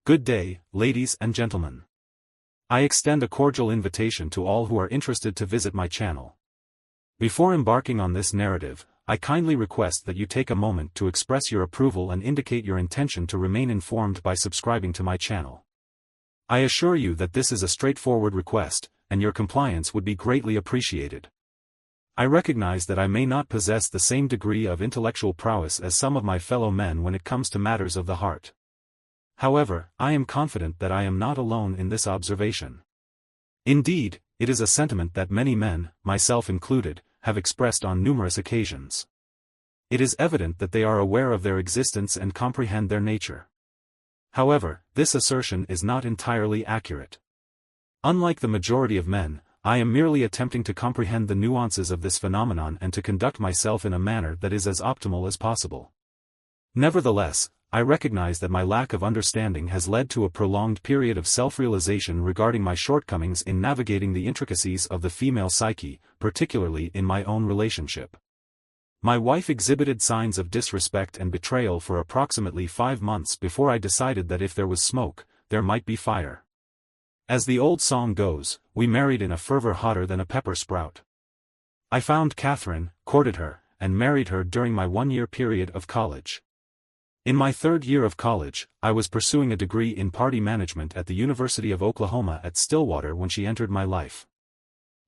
Good day, ladies and gentlemen. I extend a cordial invitation to all who are interested to visit my channel. Before embarking on this narrative, I kindly request that you take a moment to express your approval and indicate your intention to remain informed by subscribing to my channel. I assure you that this is a straightforward request, and your compliance would be greatly appreciated. I recognize that I may not possess the same degree of intellectual prowess as some of my fellow men when it comes to matters of the heart. However, I am confident that I am not alone in this observation. Indeed, it is a sentiment that many men, myself included, have expressed on numerous occasions. It is evident that they are aware of their existence and comprehend their nature. However, this assertion is not entirely accurate. Unlike the majority of men, I am merely attempting to comprehend the nuances of this phenomenon and to conduct myself in a manner that is as optimal as possible. Nevertheless, I recognize that my lack of understanding has led to a prolonged period of self-realization regarding my shortcomings in navigating the intricacies of the female psyche, particularly in my own relationship. My wife exhibited signs of disrespect and betrayal for approximately 5 months before I decided that if there was smoke, there might be fire. As the old song goes, we married in a fervor hotter than a pepper sprout. I found Catherine, courted her, and married her during my 1-year period of college. In my 3rd year of college, I was pursuing a degree in party management at the University of Oklahoma at Stillwater when she entered my life.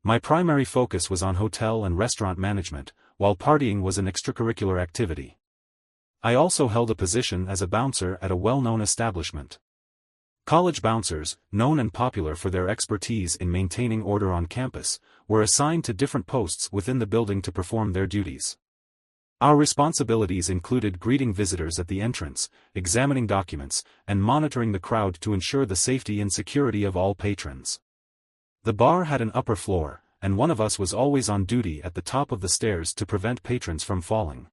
My primary focus was on hotel and restaurant management, while partying was an extracurricular activity. I also held a position as a bouncer at a well-known establishment. College bouncers, known and popular for their expertise in maintaining order on campus, were assigned to different posts within the building to perform their duties. Our responsibilities included greeting visitors at the entrance, examining documents, and monitoring the crowd to ensure the safety and security of all patrons. The bar had an upper floor, and one of us was always on duty at the top of the stairs to prevent patrons from falling.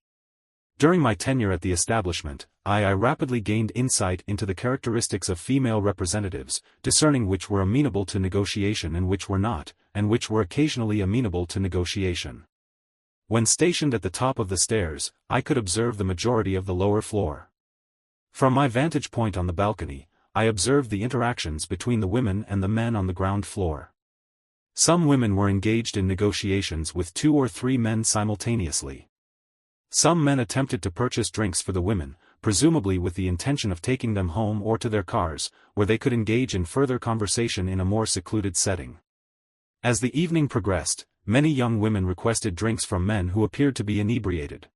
During my tenure at the establishment, I rapidly gained insight into the characteristics of female representatives, discerning which were amenable to negotiation and which were not, and which were occasionally amenable to negotiation. When stationed at the top of the stairs, I could observe the majority of the lower floor. From my vantage point on the balcony, I observed the interactions between the women and the men on the ground floor. Some women were engaged in negotiations with 2 or 3 men simultaneously. Some men attempted to purchase drinks for the women, presumably with the intention of taking them home or to their cars, where they could engage in further conversation in a more secluded setting. As the evening progressed, many young women requested drinks from men who appeared to be inebriated.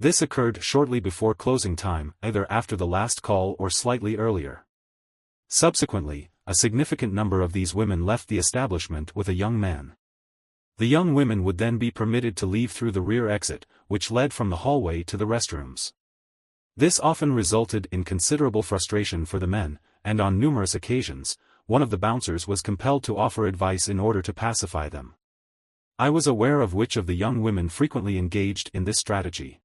This occurred shortly before closing time, either after the last call or slightly earlier. Subsequently, a significant number of these women left the establishment with a young man. The young women would then be permitted to leave through the rear exit, which led from the hallway to the restrooms. This often resulted in considerable frustration for the men, and on numerous occasions, one of the bouncers was compelled to offer advice in order to pacify them. I was aware of which of the young women frequently engaged in this strategy.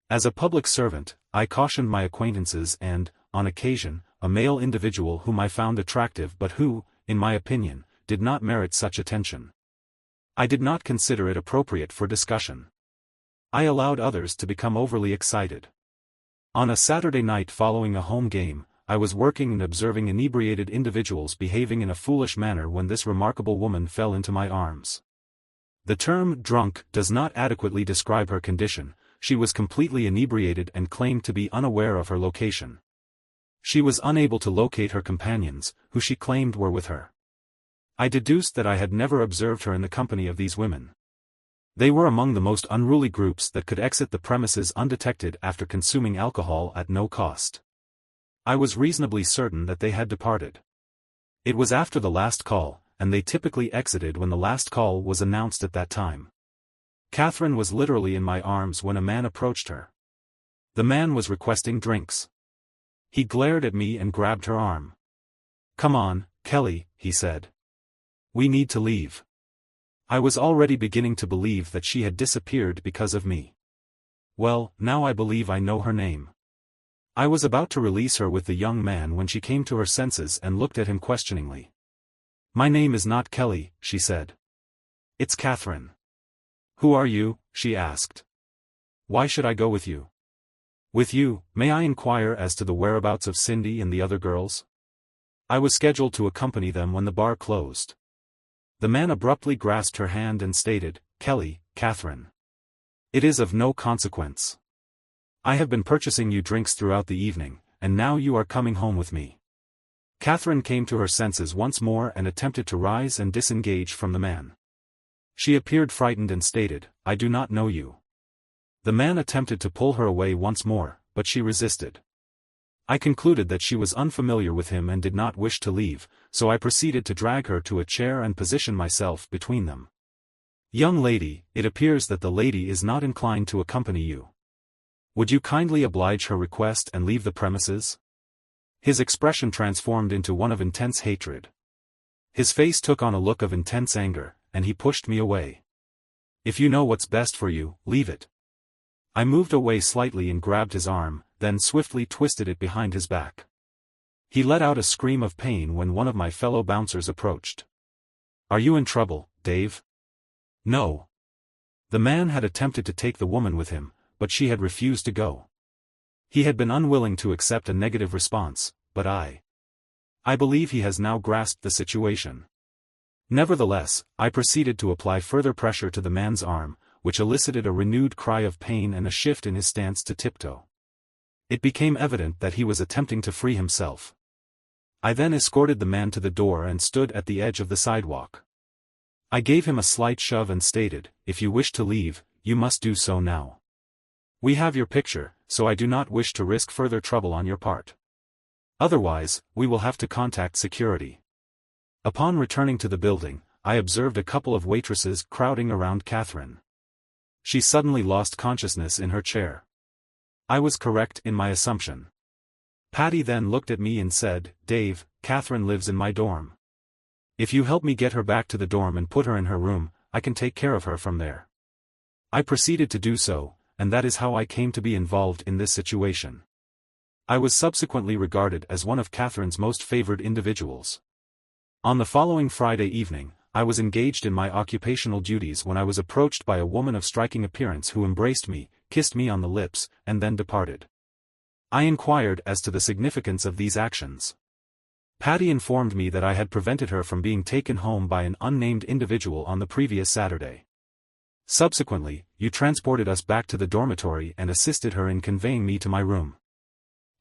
As a public servant, I cautioned my acquaintances and, on occasion, a male individual whom I found attractive but who, in my opinion, did not merit such attention. I did not consider it appropriate for discussion. I allowed others to become overly excited. On a Saturday night following a home game, I was working and observing inebriated individuals behaving in a foolish manner when this remarkable woman fell into my arms. The term drunk does not adequately describe her condition. She was completely inebriated and claimed to be unaware of her location. She was unable to locate her companions, who she claimed were with her. I deduced that I had never observed her in the company of these women. They were among the most unruly groups that could exit the premises undetected after consuming alcohol at no cost. I was reasonably certain that they had departed. It was after the last call, and they typically exited when the last call was announced at that time. Catherine was literally in my arms when a man approached her. The man was requesting drinks. He glared at me and grabbed her arm. "Come on, Kelly," he said. "We need to leave." I was already beginning to believe that she had disappeared because of me. Well, now I believe I know her name. I was about to release her with the young man when she came to her senses and looked at him questioningly. "My name is not Kelly," she said. "It's Catherine." "Who are you?" she asked. "Why should I go with you?" With you, may I inquire as to the whereabouts of Cindy and the other girls? I was scheduled to accompany them when the bar closed. The man abruptly grasped her hand and stated, Kelly, Catherine. It is of no consequence. I have been purchasing you drinks throughout the evening, and now you are coming home with me. Catherine came to her senses once more and attempted to rise and disengage from the man. She appeared frightened and stated, I do not know you. The man attempted to pull her away once more, but she resisted. I concluded that she was unfamiliar with him and did not wish to leave, so I proceeded to drag her to a chair and position myself between them. Young lady, it appears that the lady is not inclined to accompany you. Would you kindly oblige her request and leave the premises? His expression transformed into one of intense hatred. His face took on a look of intense anger, and he pushed me away. If you know what's best for you, leave it. I moved away slightly and grabbed his arm, then swiftly twisted it behind his back. He let out a scream of pain when one of my fellow bouncers approached. Are you in trouble, Dave? No. The man had attempted to take the woman with him, but she had refused to go. He had been unwilling to accept a negative response, but I believe he has now grasped the situation. Nevertheless, I proceeded to apply further pressure to the man's arm, which elicited a renewed cry of pain and a shift in his stance to tiptoe. It became evident that he was attempting to free himself. I then escorted the man to the door and stood at the edge of the sidewalk. I gave him a slight shove and stated, if you wish to leave, you must do so now. We have your picture, so I do not wish to risk further trouble on your part. Otherwise, we will have to contact security. Upon returning to the building, I observed a couple of waitresses crowding around Catherine. She suddenly lost consciousness in her chair. I was correct in my assumption. Patty then looked at me and said, Dave, Catherine lives in my dorm. If you help me get her back to the dorm and put her in her room, I can take care of her from there. I proceeded to do so, and that is how I came to be involved in this situation. I was subsequently regarded as one of Catherine's most favored individuals. On the following Friday evening, I was engaged in my occupational duties when I was approached by a woman of striking appearance who embraced me, kissed me on the lips, and then departed. I inquired as to the significance of these actions. Patty informed me that I had prevented her from being taken home by an unnamed individual on the previous Saturday. Subsequently, you transported us back to the dormitory and assisted her in conveying me to my room.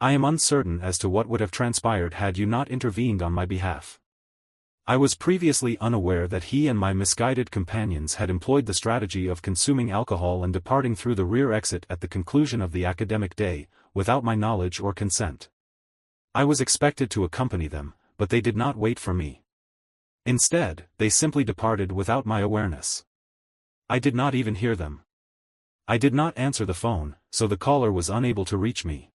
I am uncertain as to what would have transpired had you not intervened on my behalf. I was previously unaware that he and my misguided companions had employed the strategy of consuming alcohol and departing through the rear exit at the conclusion of the academic day, without my knowledge or consent. I was expected to accompany them, but they did not wait for me. Instead, they simply departed without my awareness. I did not even hear them. I did not answer the phone, so the caller was unable to reach me.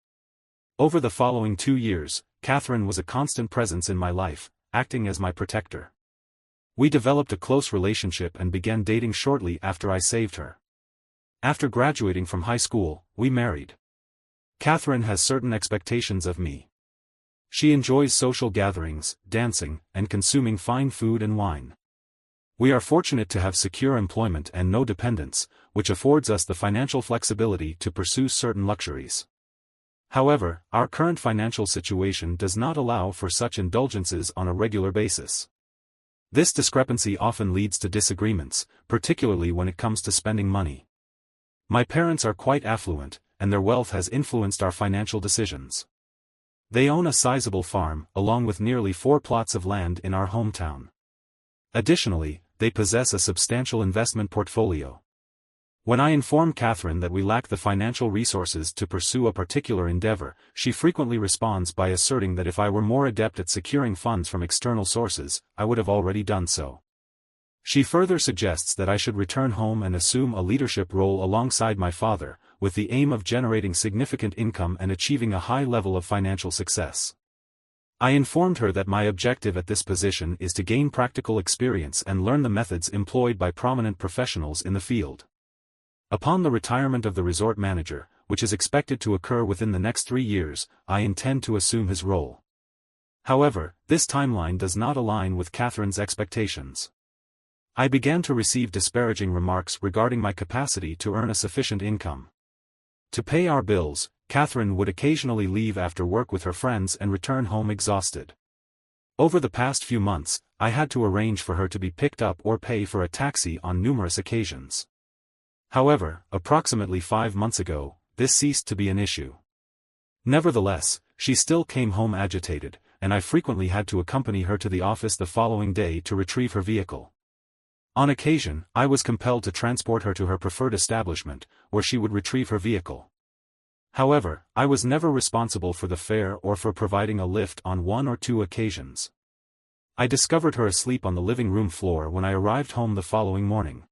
Over the following 2 years, Catherine was a constant presence in my life, acting as my protector. We developed a close relationship and began dating shortly after I saved her. After graduating from high school, we married. Catherine has certain expectations of me. She enjoys social gatherings, dancing, and consuming fine food and wine. We are fortunate to have secure employment and no dependents, which affords us the financial flexibility to pursue certain luxuries. However, our current financial situation does not allow for such indulgences on a regular basis. This discrepancy often leads to disagreements, particularly when it comes to spending money. My parents are quite affluent, and their wealth has influenced our financial decisions. They own a sizable farm, along with nearly 4 plots of land in our hometown. Additionally, they possess a substantial investment portfolio. When I inform Catherine that we lack the financial resources to pursue a particular endeavor, she frequently responds by asserting that if I were more adept at securing funds from external sources, I would have already done so. She further suggests that I should return home and assume a leadership role alongside my father, with the aim of generating significant income and achieving a high level of financial success. I informed her that my objective at this position is to gain practical experience and learn the methods employed by prominent professionals in the field. Upon the retirement of the resort manager, which is expected to occur within the next 3 years, I intend to assume his role. However, this timeline does not align with Catherine's expectations. I began to receive disparaging remarks regarding my capacity to earn a sufficient income. To pay our bills, Catherine would occasionally leave after work with her friends and return home exhausted. Over the past few months, I had to arrange for her to be picked up or pay for a taxi on numerous occasions. However, approximately 5 months ago, this ceased to be an issue. Nevertheless, she still came home agitated, and I frequently had to accompany her to the office the following day to retrieve her vehicle. On occasion, I was compelled to transport her to her preferred establishment, where she would retrieve her vehicle. However, I was never responsible for the fare or for providing a lift on 1 or 2 occasions. I discovered her asleep on the living room floor when I arrived home the following morning.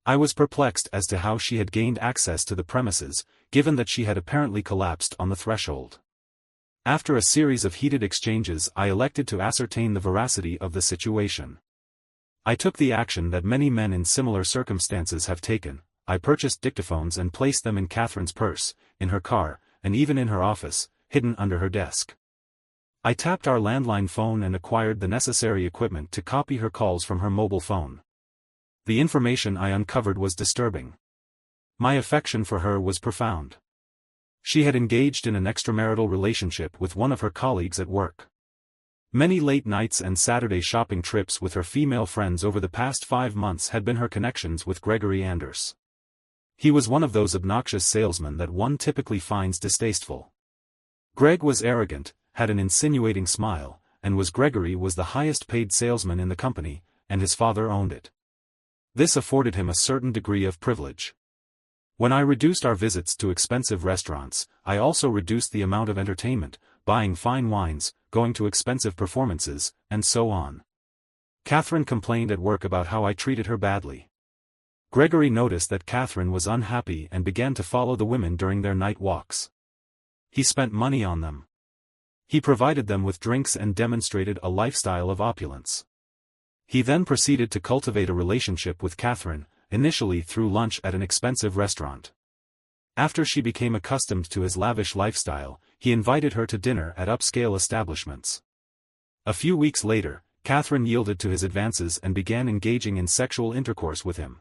I was perplexed as to how she had gained access to the premises, given that she had apparently collapsed on the threshold. After a series of heated exchanges, I elected to ascertain the veracity of the situation. I took the action that many men in similar circumstances have taken. I purchased dictaphones and placed them in Catherine's purse, in her car, and even in her office, hidden under her desk. I tapped our landline phone and acquired the necessary equipment to copy her calls from her mobile phone. The information I uncovered was disturbing. My affection for her was profound. She had engaged in an extramarital relationship with one of her colleagues at work. Many late nights and Saturday shopping trips with her female friends over the past 5 months had been her connections with Gregory Anders. He was one of those obnoxious salesmen that one typically finds distasteful. Greg was arrogant, had an insinuating smile, and Gregory was the highest-paid salesman in the company, and his father owned it. This afforded him a certain degree of privilege. When I reduced our visits to expensive restaurants, I also reduced the amount of entertainment, buying fine wines, going to expensive performances, and so on. Catherine complained at work about how I treated her badly. Gregory noticed that Catherine was unhappy and began to follow the women during their night walks. He spent money on them. He provided them with drinks and demonstrated a lifestyle of opulence. He then proceeded to cultivate a relationship with Catherine, initially through lunch at an expensive restaurant. After she became accustomed to his lavish lifestyle, he invited her to dinner at upscale establishments. A few weeks later, Catherine yielded to his advances and began engaging in sexual intercourse with him.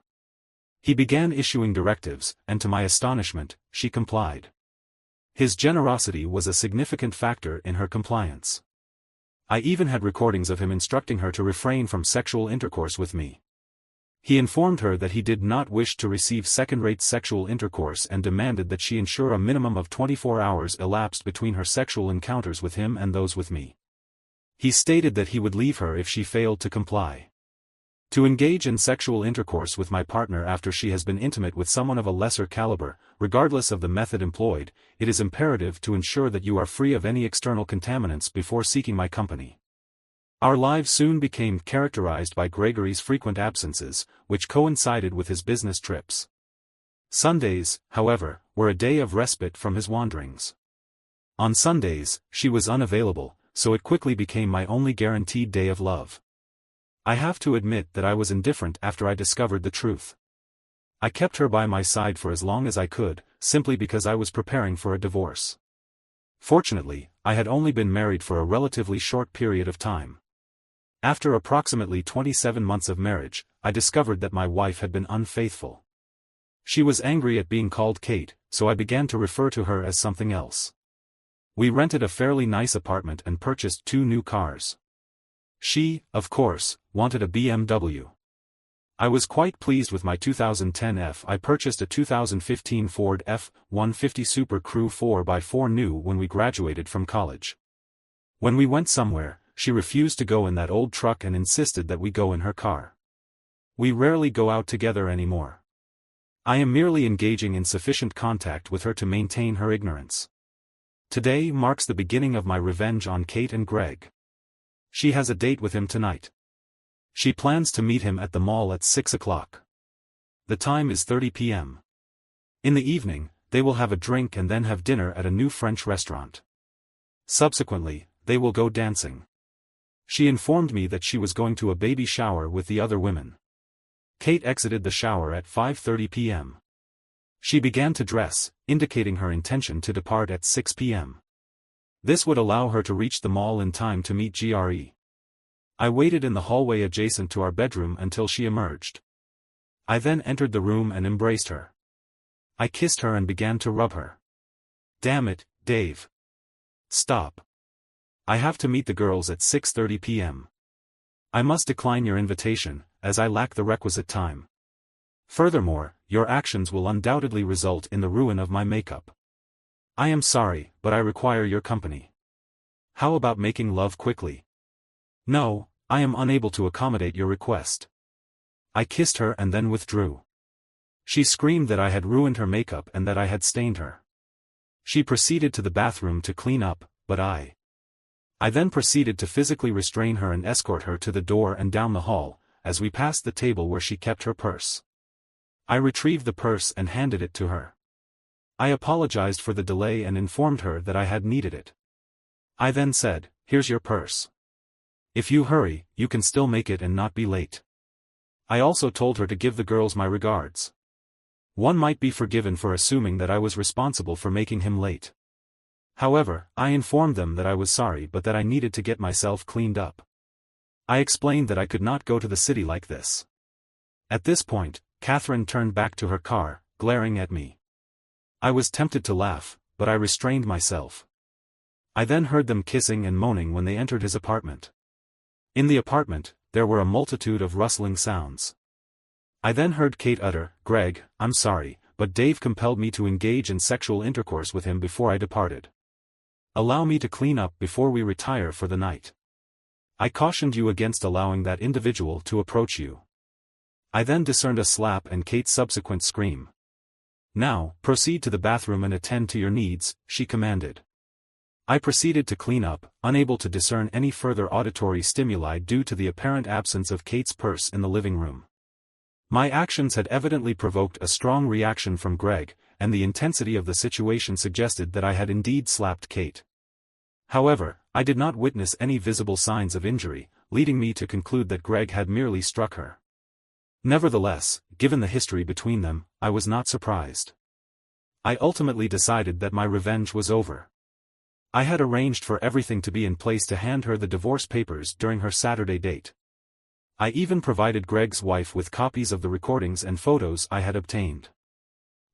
He began issuing directives, and to my astonishment, she complied. His generosity was a significant factor in her compliance. I even had recordings of him instructing her to refrain from sexual intercourse with me. He informed her that he did not wish to receive second-rate sexual intercourse and demanded that she ensure a minimum of 24 hours elapsed between her sexual encounters with him and those with me. He stated that he would leave her if she failed to comply. To engage in sexual intercourse with my partner after she has been intimate with someone of a lesser caliber, regardless of the method employed, it is imperative to ensure that you are free of any external contaminants before seeking my company. Our lives soon became characterized by Gregory's frequent absences, which coincided with his business trips. Sundays, however, were a day of respite from his wanderings. On Sundays, she was unavailable, so it quickly became my only guaranteed day of love. I have to admit that I was indifferent after I discovered the truth. I kept her by my side for as long as I could, simply because I was preparing for a divorce. Fortunately, I had only been married for a relatively short period of time. After approximately 27 months of marriage, I discovered that my wife had been unfaithful. She was angry at being called Kate, so I began to refer to her as something else. We rented a fairly nice apartment and purchased 2 new cars. She, of course, wanted a BMW. I was quite pleased with my 2010 F. I purchased a 2015 Ford F-150 Super Crew 4x4 new when we graduated from college. When we went somewhere, she refused to go in that old truck and insisted that we go in her car. We rarely go out together anymore. I am merely engaging in sufficient contact with her to maintain her ignorance. Today marks the beginning of my revenge on Kate and Greg. She has a date with him tonight. She plans to meet him at the mall at 6 o'clock. The time is 30 p.m. In the evening, they will have a drink and then have dinner at a new French restaurant. Subsequently, they will go dancing. She informed me that she was going to a baby shower with the other women. Kate exited the shower at 5:30 p.m. She began to dress, indicating her intention to depart at 6 p.m. This would allow her to reach the mall in time to meet Gre. I waited in the hallway adjacent to our bedroom until she emerged. I then entered the room and embraced her. I kissed her and began to rub her. Damn it, Dave. Stop. I have to meet the girls at 6:30 p.m. I must decline your invitation, as I lack the requisite time. Furthermore, your actions will undoubtedly result in the ruin of my makeup. I am sorry, but I require your company. How about making love quickly? No, I am unable to accommodate your request. I kissed her and then withdrew. She screamed that I had ruined her makeup and that I had stained her. She proceeded to the bathroom to clean up, but I then proceeded to physically restrain her and escort her to the door and down the hall, as we passed the table where she kept her purse. I retrieved the purse and handed it to her. I apologized for the delay and informed her that I had needed it. I then said, "Here's your purse. If you hurry, you can still make it and not be late." I also told her to give the girls my regards. One might be forgiven for assuming that I was responsible for making him late. However, I informed them that I was sorry but that I needed to get myself cleaned up. I explained that I could not go to the city like this. At this point, Catherine turned back to her car, glaring at me. I was tempted to laugh, but I restrained myself. I then heard them kissing and moaning when they entered his apartment. In the apartment, there were a multitude of rustling sounds. I then heard Kate utter, "Greg, I'm sorry, but Dave compelled me to engage in sexual intercourse with him before I departed. Allow me to clean up before we retire for the night. I cautioned you against allowing that individual to approach you." I then discerned a slap and Kate's subsequent scream. "Now, proceed to the bathroom and attend to your needs," she commanded. I proceeded to clean up, unable to discern any further auditory stimuli due to the apparent absence of Kate's purse in the living room. My actions had evidently provoked a strong reaction from Greg, and the intensity of the situation suggested that I had indeed slapped Kate. However, I did not witness any visible signs of injury, leading me to conclude that Greg had merely struck her. Nevertheless, given the history between them, I was not surprised. I ultimately decided that my revenge was over. I had arranged for everything to be in place to hand her the divorce papers during her Saturday date. I even provided Greg's wife with copies of the recordings and photos I had obtained.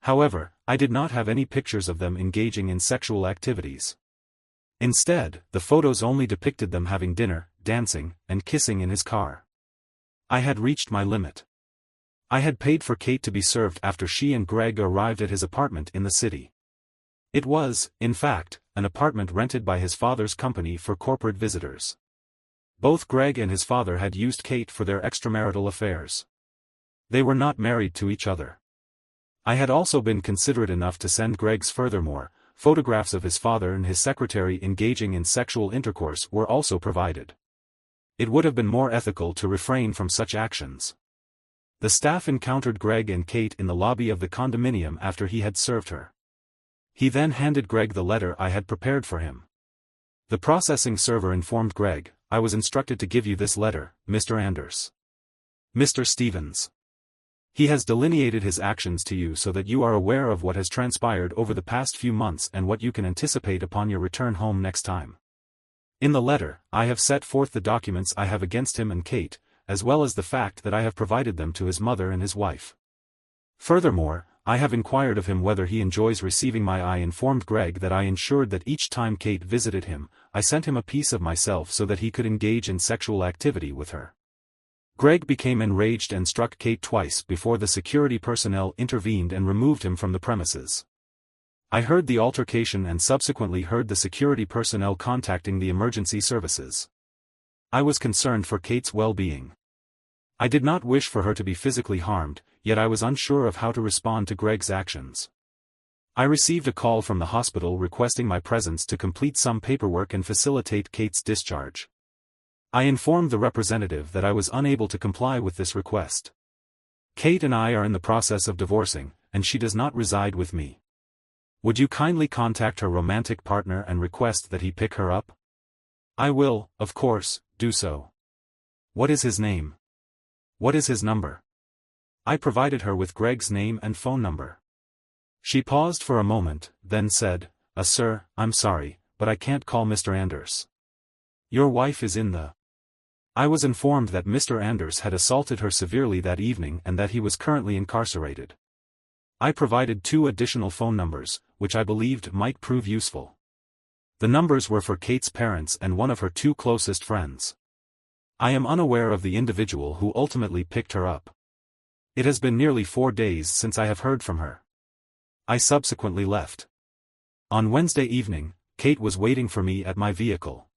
However, I did not have any pictures of them engaging in sexual activities. Instead, the photos only depicted them having dinner, dancing, and kissing in his car. I had reached my limit. I had paid for Kate to be served after she and Greg arrived at his apartment in the city. It was, in fact, an apartment rented by his father's company for corporate visitors. Both Greg and his father had used Kate for their extramarital affairs. They were not married to each other. I had also been considerate enough to send Greg's furthermore, photographs of his father and his secretary engaging in sexual intercourse were also provided. It would have been more ethical to refrain from such actions. The staff encountered Greg and Kate in the lobby of the condominium after he had served her. He then handed Greg the letter I had prepared for him. The processing server informed Greg, "I was instructed to give you this letter, Mr. Anders. Mr. Stevens. He has delineated his actions to you so that you are aware of what has transpired over the past few months and what you can anticipate upon your return home next time. In the letter, I have set forth the documents I have against him and Kate, as well as the fact that I have provided them to his mother and his wife. Furthermore, I have inquired of him whether he enjoys receiving my I informed Greg that I ensured that each time Kate visited him, I sent him a piece of myself so that he could engage in sexual activity with her." Greg became enraged and struck Kate twice before the security personnel intervened and removed him from the premises. I heard the altercation and subsequently heard the security personnel contacting the emergency services. I was concerned for Kate's well-being. I did not wish for her to be physically harmed, yet I was unsure of how to respond to Greg's actions. I received a call from the hospital requesting my presence to complete some paperwork and facilitate Kate's discharge. I informed the representative that I was unable to comply with this request. Kate and I are in the process of divorcing, and she does not reside with me. Would you kindly contact her romantic partner and request that he pick her up? I will, of course, do so. What is his name? What is his number? I provided her with Greg's name and phone number. She paused for a moment, then said, Sir, I'm sorry, but I can't call Mr. Anders. Your wife is in the... I was informed that Mr. Anders had assaulted her severely that evening and that he was currently incarcerated. I provided 2 additional phone numbers, which I believed might prove useful. The numbers were for Kate's parents and one of her 2 closest friends. I am unaware of the individual who ultimately picked her up. It has been nearly 4 days since I have heard from her. I subsequently left. On Wednesday evening, Kate was waiting for me at my vehicle.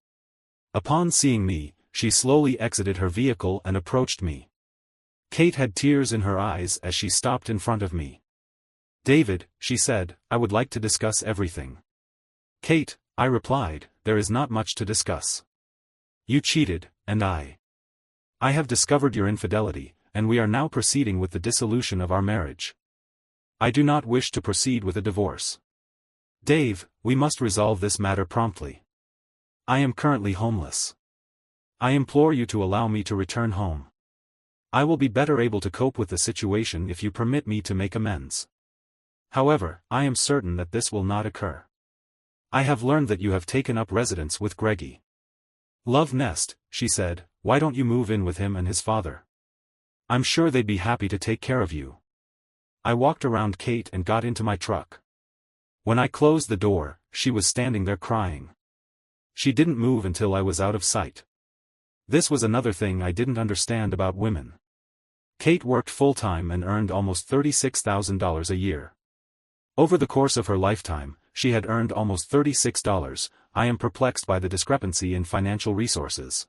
Upon seeing me, she slowly exited her vehicle and approached me. Kate had tears in her eyes as she stopped in front of me. "David," she said, "I would like to discuss everything." "Kate," I replied, "there is not much to discuss. You cheated, and I have discovered your infidelity, and we are now proceeding with the dissolution of our marriage. I do not wish to proceed with a divorce. Dave, we must resolve this matter promptly. I am currently homeless. I implore you to allow me to return home. I will be better able to cope with the situation if you permit me to make amends. However, I am certain that this will not occur. I have learned that you have taken up residence with Greggy. Love Nest," she said, "why don't you move in with him and his father? I'm sure they'd be happy to take care of you." I walked around Kate and got into my truck. When I closed the door, she was standing there crying. She didn't move until I was out of sight. This was another thing I didn't understand about women. Kate worked full-time and earned almost $36,000 a year. Over the course of her lifetime, she had earned almost $36. I am perplexed by the discrepancy in financial resources.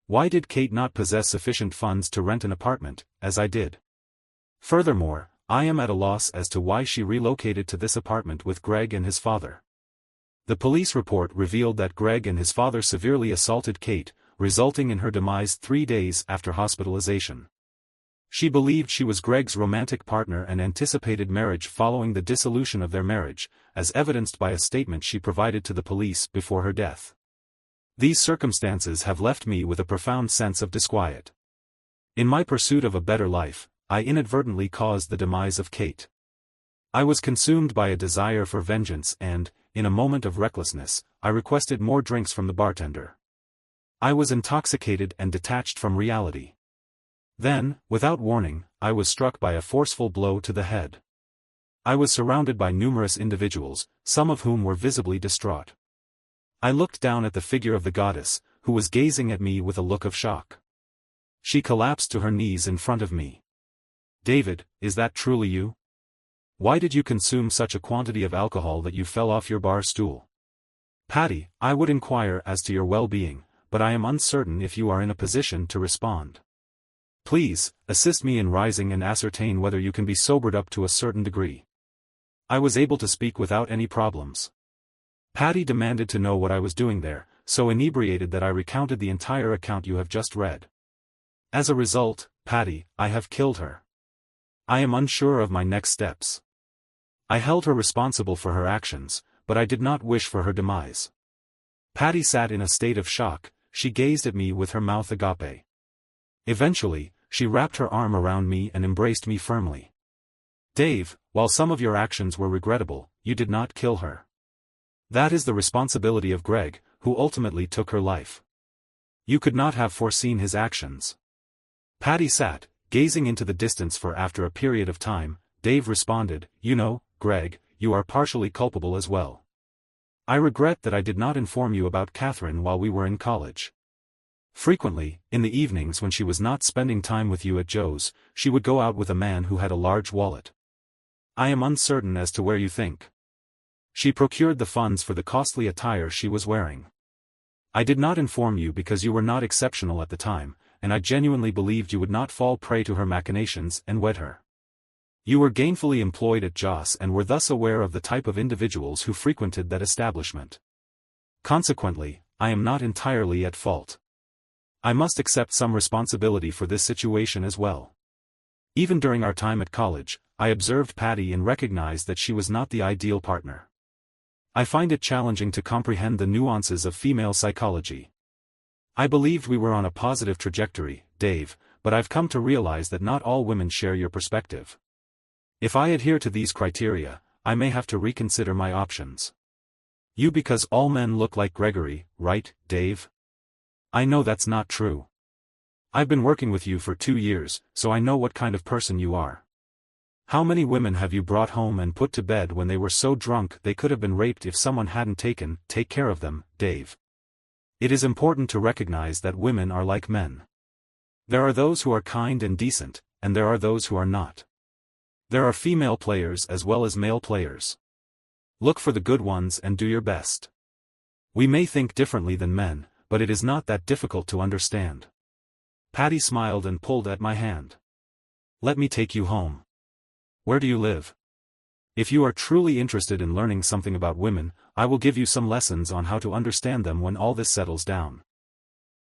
Why did Kate not possess sufficient funds to rent an apartment, as I did? Furthermore, I am at a loss as to why she relocated to this apartment with Greg and his father. The police report revealed that Greg and his father severely assaulted Kate, resulting in her demise 3 days after hospitalization. She believed she was Greg's romantic partner and anticipated marriage following the dissolution of their marriage, as evidenced by a statement she provided to the police before her death. These circumstances have left me with a profound sense of disquiet. In my pursuit of a better life, I inadvertently caused the demise of Kate. I was consumed by a desire for vengeance and, in a moment of recklessness, I requested more drinks from the bartender. I was intoxicated and detached from reality. Then, without warning, I was struck by a forceful blow to the head. I was surrounded by numerous individuals, some of whom were visibly distraught. I looked down at the figure of the goddess, who was gazing at me with a look of shock. She collapsed to her knees in front of me. "David, is that truly you? Why did you consume such a quantity of alcohol that you fell off your bar stool? Patty, I would inquire as to your well-being, but I am uncertain if you are in a position to respond. Please, assist me in rising and ascertain whether you can be sobered up to a certain degree." I was able to speak without any problems. Patty demanded to know what I was doing there, so inebriated that I recounted the entire account you have just read. As a result, Patty, I have killed her. I am unsure of my next steps. I held her responsible for her actions, but I did not wish for her demise. Patty sat in a state of shock, she gazed at me with her mouth agape. Eventually, she wrapped her arm around me and embraced me firmly. "Dave, while some of your actions were regrettable, you did not kill her. That is the responsibility of Greg, who ultimately took her life. You could not have foreseen his actions." Patty sat, gazing into the distance for after a period of time. Dave responded, "You know, Greg, you are partially culpable as well. I regret that I did not inform you about Catherine while we were in college. Frequently, in the evenings when she was not spending time with you at Joe's, she would go out with a man who had a large wallet. I am uncertain as to where you think she procured the funds for the costly attire she was wearing. I did not inform you because you were not exceptional at the time, and I genuinely believed you would not fall prey to her machinations and wed her. You were gainfully employed at Joss and were thus aware of the type of individuals who frequented that establishment. Consequently, I am not entirely at fault. I must accept some responsibility for this situation as well. Even during our time at college, I observed Patty and recognized that she was not the ideal partner. I find it challenging to comprehend the nuances of female psychology. I believed we were on a positive trajectory, Dave, but I've come to realize that not all women share your perspective. If I adhere to these criteria, I may have to reconsider my options. You because all men look like Gregory, right, Dave? I know that's not true. I've been working with you for 2 years, so I know what kind of person you are. How many women have you brought home and put to bed when they were so drunk they could have been raped if someone hadn't take care of them, Dave? It is important to recognize that women are like men. There are those who are kind and decent, and there are those who are not. There are female players as well as male players. Look for the good ones and do your best. We may think differently than men, but it is not that difficult to understand. Patty smiled and pulled at my hand. Let me take you home. Where do you live? If you are truly interested in learning something about women, I will give you some lessons on how to understand them when all this settles down.